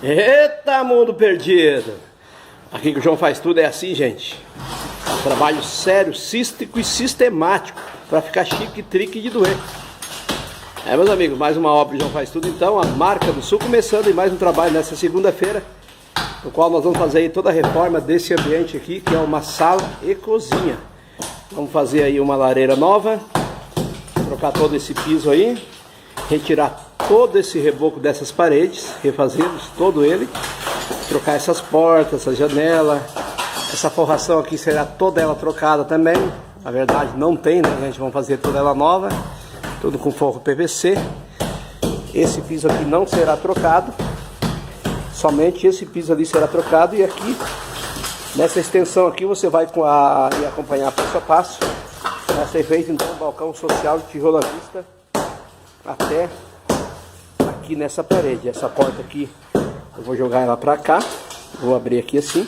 Eita, mundo perdido! Aqui que o João Faz Tudo é assim, gente. Trabalho sério, cístico e sistemático para ficar chique, trique de doer. Meus amigos, mais uma obra do João Faz Tudo, então, a Marca do Sul, começando em mais um trabalho nessa segunda-feira, no qual nós vamos fazer aí toda a reforma desse ambiente aqui, que é uma sala e cozinha. Vamos fazer aí uma lareira nova, trocar todo esse piso aí, retirar todo esse reboco dessas paredes, refazê-los todo ele, trocar essas portas, essa janela, essa forração aqui será toda ela trocada também. Na verdade não tem, né, gente? Vamos fazer toda ela nova, tudo com forro PVC. Esse piso aqui não será trocado, somente esse piso ali será trocado. E aqui, nessa extensão aqui, você vai acompanhar passo a passo. Vai ser feito então um balcão social de tijolo à vista até aqui nessa parede. Essa porta aqui eu vou jogar ela pra cá, vou abrir aqui assim,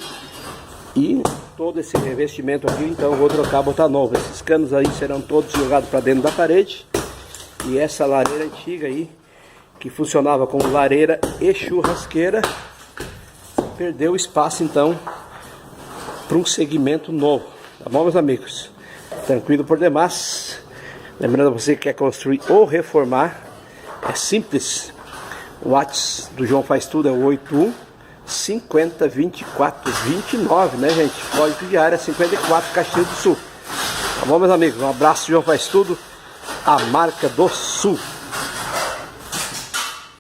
e todo esse revestimento aqui então eu vou trocar, botar novo. Esses canos aí serão todos jogados para dentro da parede. E essa lareira antiga aí, que funcionava como lareira e churrasqueira, perdeu espaço então para um segmento novo, tá bom, meus amigos? Tranquilo por demais. Lembrando, você que quer construir ou reformar, é simples. O WhatsApp do João Faz Tudo é o 81 50 24 29, né, gente? Código de área 54, Caxias do Sul. Tá bom, meus amigos? Um abraço, João Faz Tudo, a Marca do Sul.